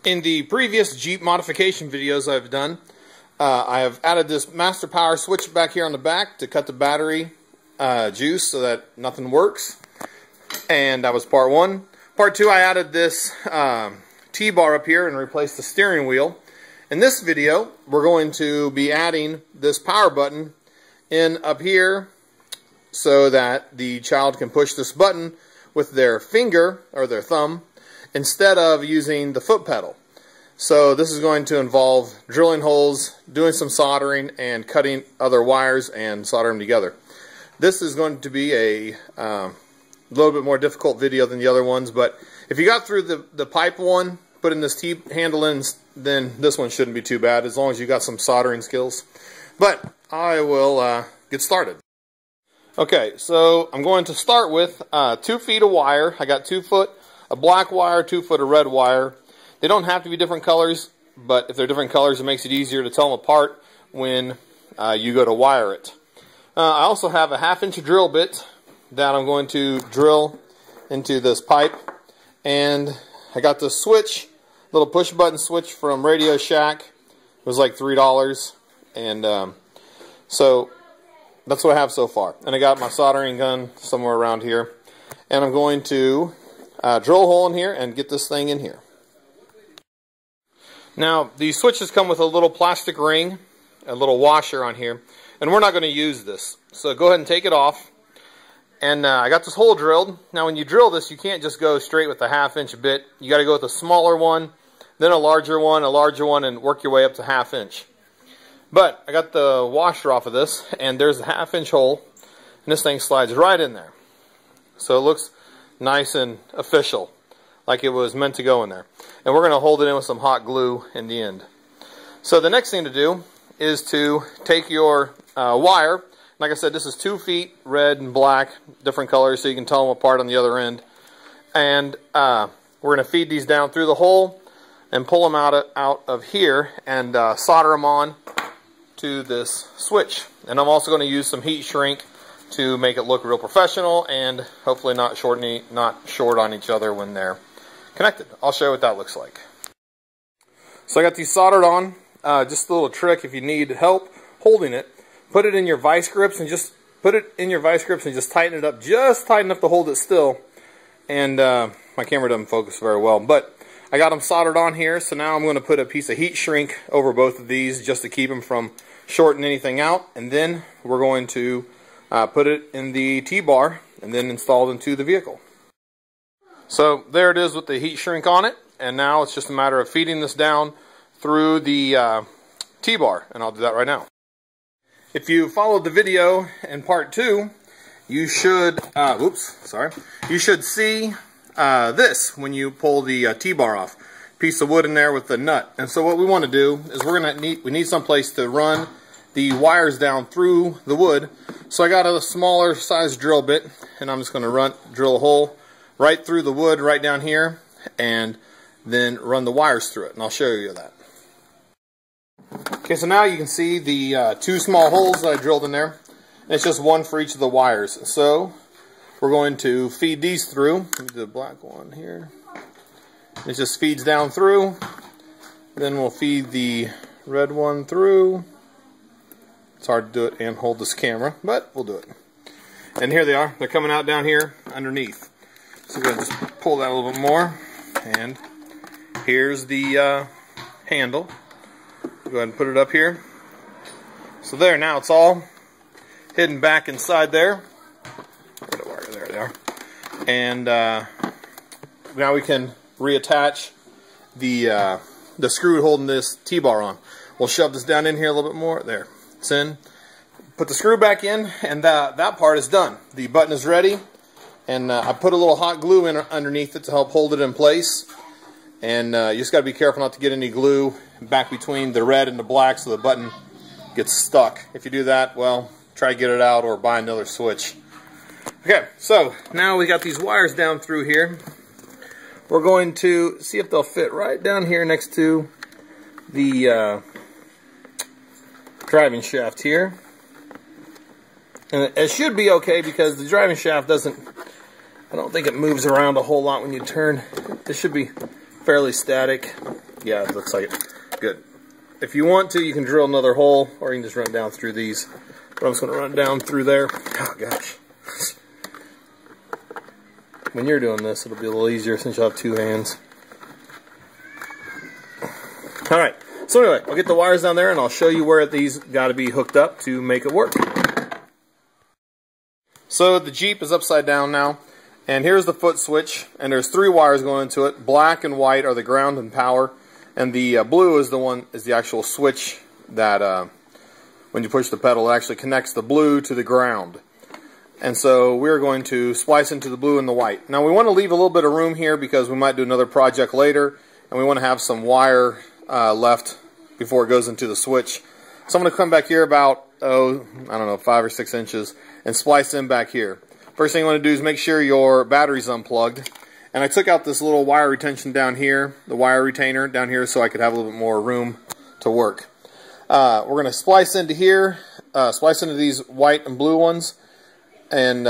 In the previous Jeep modification videos I've done, I have added this master power switch back here on the back to cut the battery juice so that nothing works. And that was part one. Part two, I added this T-bar up here and replaced the steering wheel. In this video, we're going to be adding this power button in up here so that the child can push this button with their finger or their thumb instead of using the foot pedal. So this is going to involve drilling holes, doing some soldering, and cutting other wires and soldering them together. This is going to be a little bit more difficult video than the other ones, but if you got through the pipe one, putting this T-handle in, then this one shouldn't be too bad as long as you got some soldering skills. But I will get started. Okay, so I'm going to start with 2 feet of wire. I got 2 foot of black wire, 2 foot of red wire. They don't have to be different colors, but if they're different colors, it makes it easier to tell them apart when you go to wire it. I also have a 1/2 inch drill bit that I'm going to drill into this pipe, and I got this switch, little push button switch from Radio Shack. It was like $3, and so that's what I have so far. And I got my soldering gun somewhere around here, and I'm going to drill a hole in here and get this thing in here. Now, these switches come with a little plastic ring, a little washer on here, and we're not going to use this. So go ahead and take it off. And I got this hole drilled. Now, when you drill this, you can't just go straight with the 1/2 inch bit. You got to go with a smaller one, then a larger one, and work your way up to 1/2 inch. But I got the washer off of this, and there's a 1/2 inch hole, and this thing slides right in there. So it looks nice and official, like it was meant to go in there. And we're going to hold it in with some hot glue in the end. So the next thing to do is to take your wire. Like I said, this is 2 feet, red and black, different colors, so you can tell them apart on the other end. And we're going to feed these down through the hole and pull them out of here and solder them on to this switch. And I'm also going to use some heat shrink to make it look real professional and hopefully not short on each other when they're connected. I'll show you what that looks like. So I got these soldered on. Just a little trick if you need help holding it. Put it in your vice grips and just tighten it up, just tight enough to hold it still. And my camera doesn't focus very well, but I got them soldered on here. So now I'm going to put a piece of heat shrink over both of these just to keep them from shorting anything out. And then we're going to put it in the T-bar and then install it into the vehicle. So there it is with the heat shrink on it. And now it's just a matter of feeding this down through the T-bar, and I'll do that right now. If you followed the video in part 2, you should, you should see this when you pull the T-bar off. Piece of wood in there with the nut. And so what we want to do is we need some place to run the wires down through the wood. So I got a smaller size drill bit, and I'm just going to drill a hole right through the wood right down here, and then run the wires through it. And I'll show you that. Okay, so now you can see the 2 small holes that I drilled in there. And it's just one for each of the wires. So we're going to feed these through. The black one here. It just feeds down through. Then we'll feed the red one through. It's hard to do it and hold this camera, but we'll do it. And here they are. They're coming out down here underneath. So we're going to just pull that a little bit more. And here's the handle. Go ahead and put it up here. So there, now it's all hidden back inside there. There they are. And now we can reattach the screw holding this T-bar on. We'll shove this down in here a little bit more. There, it's in. Put the screw back in, and that part is done. The button is ready, and I put a little hot glue in underneath it to help hold it in place. And you just got to be careful not to get any glue back between the red and the black so the button gets stuck. If you do that, well, try to get it out or buy another switch. Okay, so now we got these wires down through here. We're going to see if they'll fit right down here next to the driving shaft here. And it should be okay because the driving shaft doesn't, I don't think it moves around a whole lot when you turn. This should be fairly static. Yeah, it looks like it. Good. If you want to, you can drill another hole, or you can just run it down through these. But I'm just going to run it down through there. Oh, gosh. When you're doing this, it'll be a little easier since you'll have two hands. Alright, so anyway, I'll get the wires down there and I'll show you where these got to be hooked up to make it work. So the Jeep is upside down now, and here's the foot switch, and there's 3 wires going into it. Black and white are the ground and power, and the blue is the actual switch that when you push the pedal, it actually connects the blue to the ground. And so we're going to splice into the blue and the white. Now we want to leave a little bit of room here because we might do another project later, and we want to have some wire left before it goes into the switch. So I'm going to come back here about, I don't know, 5 or 6 inches and splice in back here. First thing you want to do is make sure your battery's unplugged. And I took out this little wire retention down here, the wire retainer down here, so I could have a little bit more room to work. We're going to splice into here, splice into these white and blue ones, and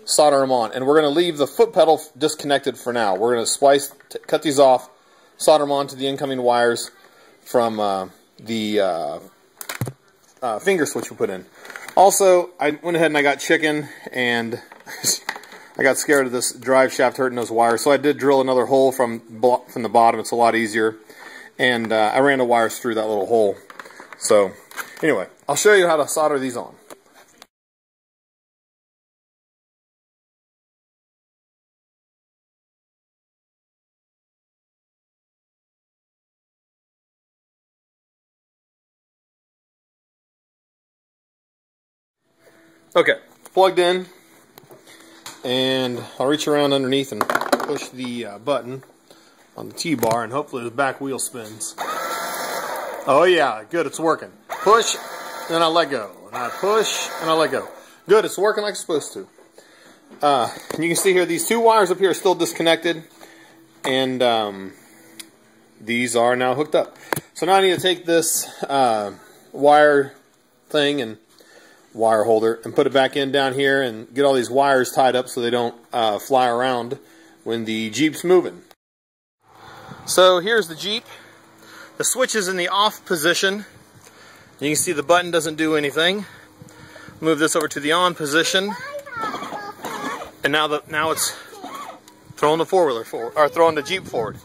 solder them on. And we're going to leave the foot pedal disconnected for now. We're going to cut these off, solder them onto the incoming wires from the finger switch we put in. Also, I went ahead and I got chicken, and I got scared of this drive shaft hurting those wires, so I did drill another hole from the bottom. It's a lot easier, and I ran the wires through that little hole. So anyway, I'll show you how to solder these on. Okay, plugged in, and I'll reach around underneath and push the button on the T-bar, and hopefully the back wheel spins. Oh yeah, good, it's working. Push, and I let go. And I push, and I let go. Good, it's working like it's supposed to. And you can see here, these 2 wires up here are still disconnected, and these are now hooked up. So now I need to take this wire thing and wire holder and put it back in down here and get all these wires tied up so they don't fly around when the Jeep's moving. So here's the Jeep. The switch is in the off position. You can see the button doesn't do anything. Move this over to the on position, and now it's throwing the four-wheeler forward, or throwing the Jeep forward.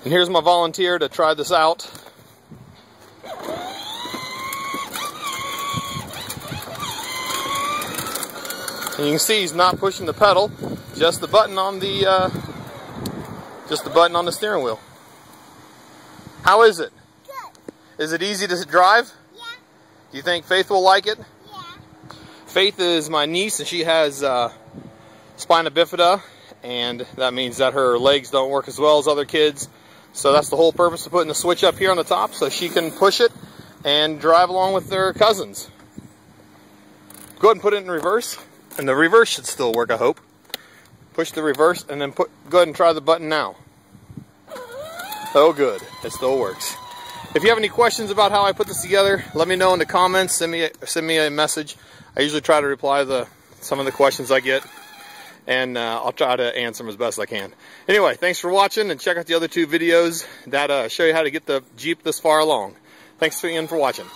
And here's my volunteer to try this out. And you can see he's not pushing the pedal, just the button on the steering wheel. How is it? Good. Is it easy to drive? Yeah. Do you think Faith will like it? Yeah. Faith is my niece, and she has spina bifida, and that means that her legs don't work as well as other kids. So that's the whole purpose of putting the switch up here on the top, so she can push it and drive along with their cousins. Go ahead and put it in reverse. And the reverse should still work, I hope. Push the reverse, and then go ahead and try the button now. Oh good, it still works. If you have any questions about how I put this together, let me know in the comments. Send me a message. I usually try to reply to some of the questions I get, and I'll try to answer them as best I can. Anyway, thanks for watching, and check out the other 2 videos that show you how to get the Jeep this far along. Thanks again for watching.